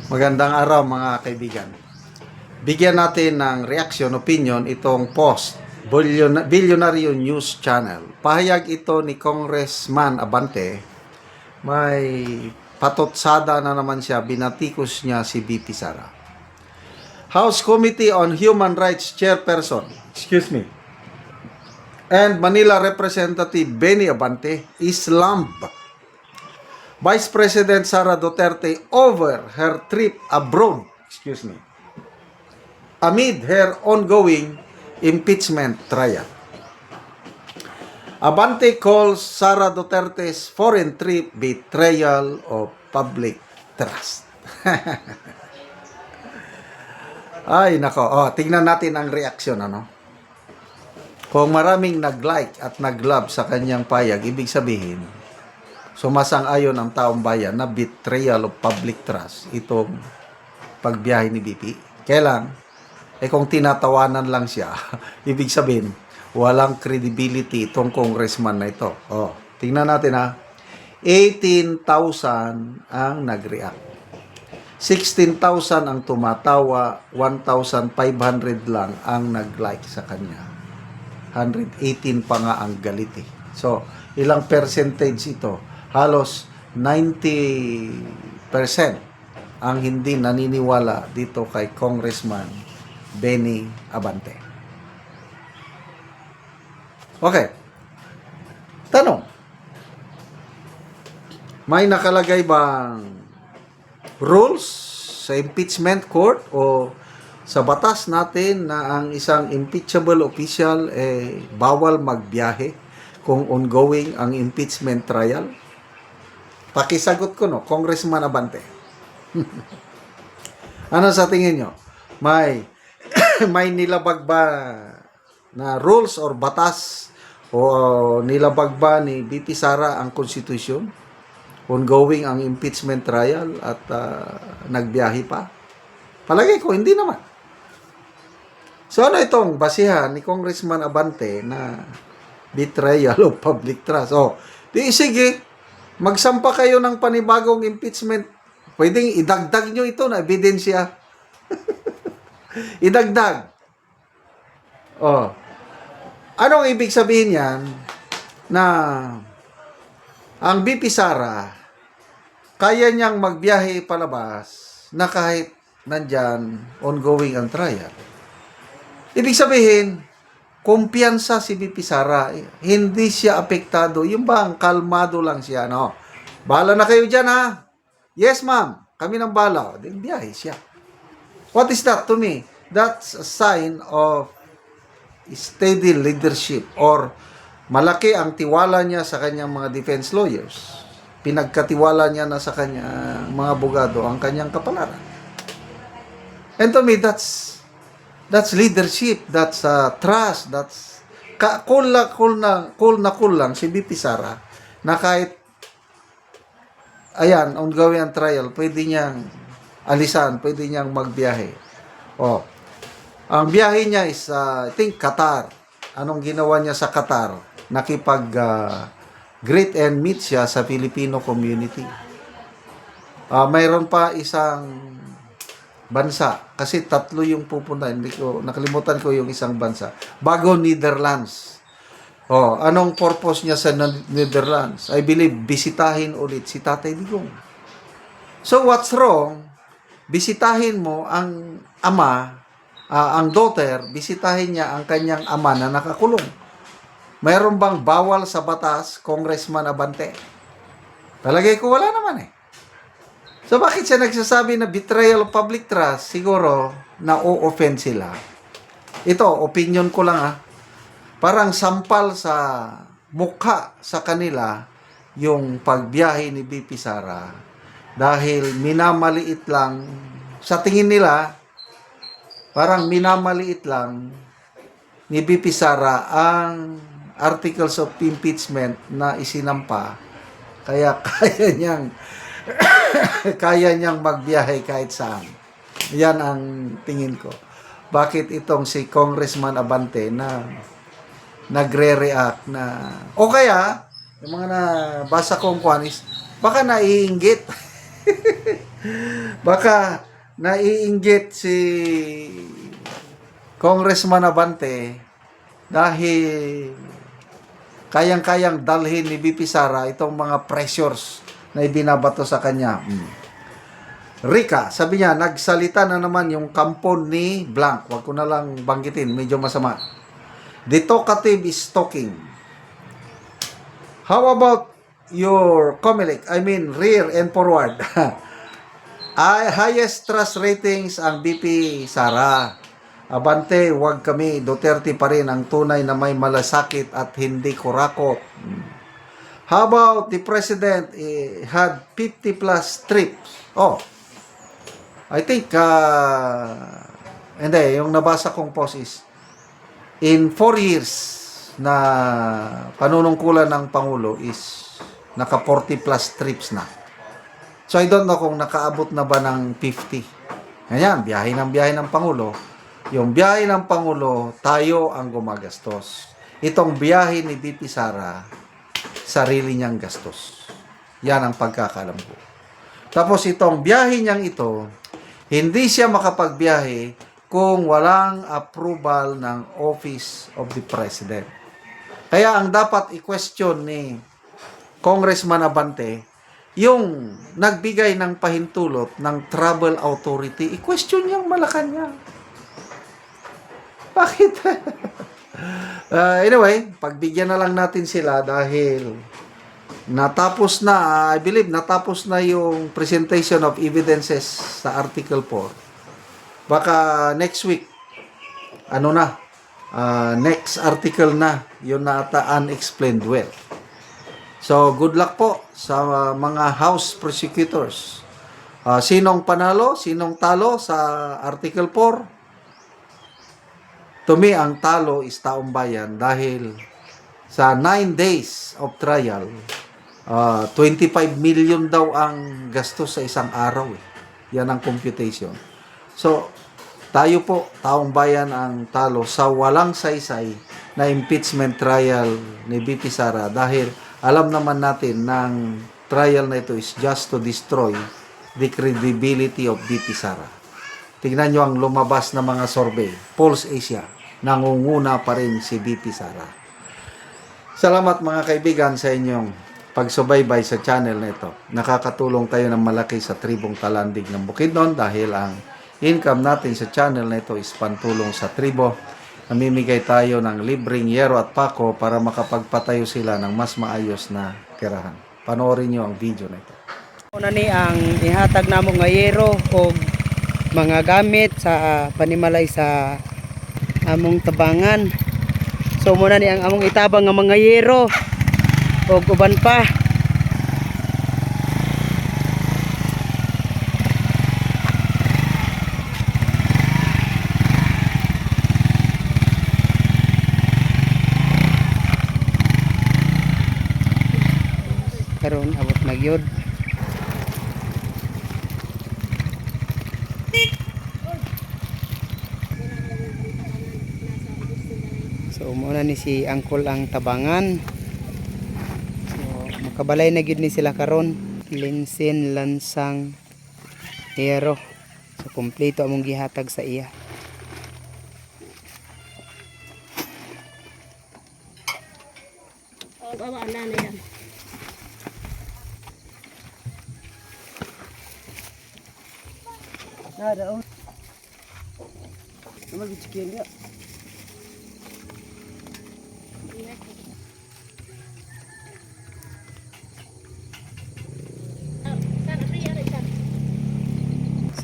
Magandang araw mga kaibigan. Bigyan natin ng reaction, opinion itong post, Billionaire News Channel. Pahayag ito ni Congressman Abante. May patotsada na naman siya, binatikos niya si BP Sara. House Committee on Human Rights Chairperson, and Manila Representative Benny Abante is slammed Vice President Sara Duterte over her trip abroad, amid her ongoing impeachment trial. Abante calls Sara Duterte's foreign trip betrayal of public trust. Ay, nako. Tingnan natin ang reaksyon, Kung maraming nag-like at nag-love sa kanyang payag, ibig sabihin, sumasang-ayon ang taong bayan na betrayal of public trust itong pagbiyahe ni BP. Kailan? Kung tinatawanan lang siya, ibig sabihin, walang credibility itong congressman na ito. Tingnan natin 18,000 ang nag-react. 16,000 ang tumatawa, 1,500 lang ang nag-like sa kanya. 118 pa nga ang galit. So, ilang percentage ito? Halos 90% ang hindi naniniwala dito kay Congressman Benny Abante. Okay. Tanong. May nakalagay bang rules sa impeachment court o sa batas natin na ang isang impeachable official bawal magbiyahe kung ongoing ang impeachment trial? Pakisagot ko, Congressman Abante. Ano sa tingin nyo? May nilabag ba na rules or batas o nilabag ba ni BP Sara ang konstitusyon? Ongoing ang impeachment trial at nagbiyahe pa? Palagay ko, hindi naman. So ano itong basihan ni Congressman Abante na betrayal of public trust? Sige, magsampa kayo ng panibagong impeachment. Pwedeng idagdag nyo ito na ebidensya. Idagdag. Anong ibig sabihin yan? Na ang BP Sara, kaya niyang magbiyahe palabas na kahit nandyan ongoing ang trial. Ibig sabihin, kumpiyansa si BP Sara. Hindi siya apektado. Yung bang kalmado lang siya, Bahala na kayo dyan, Yes, ma'am. Kami nang bahala. Then biyahe siya. What is that to me? That's a sign of steady leadership or malaki ang tiwala niya sa kanyang mga defense lawyers. Pinagkatiwala niya na sa kanyang mga abogado ang kanyang kapalaran. And to me, that's leadership, that's trust, that's cool lang si BP Sara na kahit ongoing ang trial, pwede niyang alisan, pwede niyang magbiyahe. Ang biyahe niya is, I think, Qatar. Anong ginawa niya sa Qatar? Greet and meet siya sa Filipino community. Mayroon pa isang bansa. Kasi 3 yung pupunta. Nakalimutan ko yung isang bansa. Bago Netherlands. Anong purpose niya sa Netherlands? I believe, bisitahin ulit si Tatay Digong. So, what's wrong? Bisitahin mo ang ama, ang daughter, bisitahin niya ang kanyang ama na nakakulong. Mayroon bang bawal sa batas, Congressman Abante? Palagay ko wala naman So, bakit siya nagsasabi na betrayal of public trust? Siguro, na-o-offend sila. Ito, opinion ko lang Parang sampal sa mukha sa kanila yung pagbiyahe ni BP Sara dahil minamaliit lang sa tingin nila, parang minamaliit lang ni BP Sara ang articles of impeachment na isinampa, kaya kaya niyang magbiyahe kahit saan. Yan ang tingin ko. Bakit itong si Congressman Abante na nagre-react na o kaya yung mga nabasa kong kwanis baka naiinggit Baka naiinggit si Congressman Abante dahil kayang-kayang dalhin ni BP Sara itong mga pressures na ibinabato sa kanya. Rika, sabi niya, nagsalita na naman yung kampon ni Blanc. Huwag ko na lang banggitin, medyo masama. The talkative is talking. How about your Comelec? I mean, rear and forward. Highest trust ratings ang BP Sara. Abante, wag kami. Duterte pa rin ang tunay na may malasakit at hindi kurakot. How about the president had 50 plus trips? Oh, I think, hindi, yung nabasa kong post is, in 4 years na panunungkulan ng Pangulo is naka 40 plus trips na. So I don't know kung nakaabot na ba ng 50. Ganyan, biyahe ng Pangulo. Yung biyahe ng Pangulo, tayo ang gumagastos. Itong biyahe ni BP Sara, sarili niyang gastos. Yan ang pagkakalam ko. Tapos itong biyahe niyang ito, hindi siya makapagbiyahe kung walang approval ng Office of the President. Kaya ang dapat i-question ni Congressman Abante, yung nagbigay ng pahintulot ng Travel Authority, i-question niyang Malacanang. Bakit? Anyway, pagbigyan na lang natin sila dahil natapos na, I believe, natapos na yung presentation of evidences sa Article 4. Baka next week, next article na, yun na ata unexplained wealth. So, good luck po sa mga House prosecutors. Sinong panalo, sinong talo sa Article 4? To me, ang talo is taong bayan dahil sa 9 days of trial, 25 million daw ang gastos sa isang araw. Yan ang computation. So, tayo po, taong bayan ang talo sa walang saysay na impeachment trial ni BP Sara dahil alam naman natin ng trial na ito is just to destroy the credibility of BP Sara. Tingnan nyo ang lumabas na mga survey. Pulse Asia, nangunguna pa rin si BP Sara. Salamat mga kaibigan sa inyong pagsubaybay sa channel na ito. Nakakatulong tayo ng malaki sa tribong Talandig ng Bukidnon dahil ang income natin sa channel na ito is pantulong sa tribo. Namimigay tayo ng libreng yero at pako para makapagpatayo sila ng mas maayos na tirahan. Panoorin nyo ang video na ito. Una ni ang ihatag namo nga yero o mga gamit sa panimalay sa among tabangan. So muna ni ang among itabang nga mga yero o uban pa. Karon abot magyod. So muna ni si Angkol ang tabangan. So makabalay na gyud ni sila karon. Linsin, lansang, hero. So kompleto among gihatag sa iya. Bawa na yan. Nada oh. Naman gichikin dia.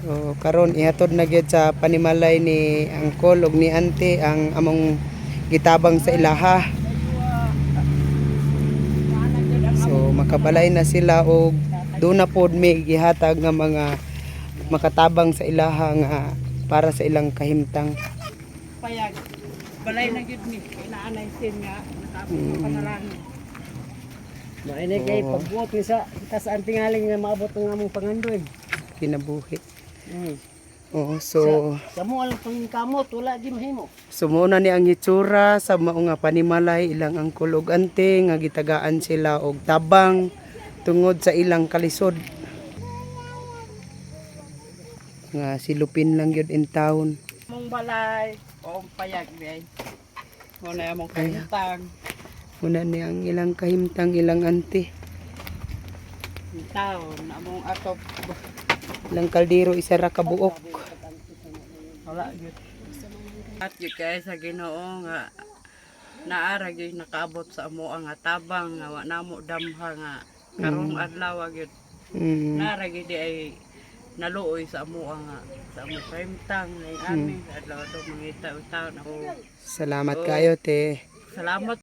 So karon ihatod na gyud sa panimalay ni Angkol ug ni Ante ang among gitabang sa ilaha. So makabalay na sila og doon na pod may gihatag nga mga makatabang sa ilaha nga para sa ilang kahimtang. Payag. Balay na gyud ni inaanay sin nga natapos sa panalangin. Maini kay pagbuot ni sa ang tingaling nga maabot ng among pangandoy. Kinabuhi. Oo, so sa mo lang pangkamot wala di mahimo. sumuna ni ang hitsura sa mao nga panimalay ilang Angkol ug Ante nga gitagaan sila og tabang tungod sa ilang kalisod. Nga silupin lang yun in town. Mong balay o payag day. Muna among kahintang. Muna ni ang ilang kahimtang ilang ante. Yung taon among atop. Ilang kaldero isa ra ka buok. Wala gyud. At gyud kay sa Ginoo nga naara gyud nakaabot sa amo ang tabang nga wa namo damha nga karong adlaw gyud. Naara gyud ay naluoy sa amo nga sa amo kahimtang nay ami adlaw do mangita taon ako. Salamat kayo te. Salamat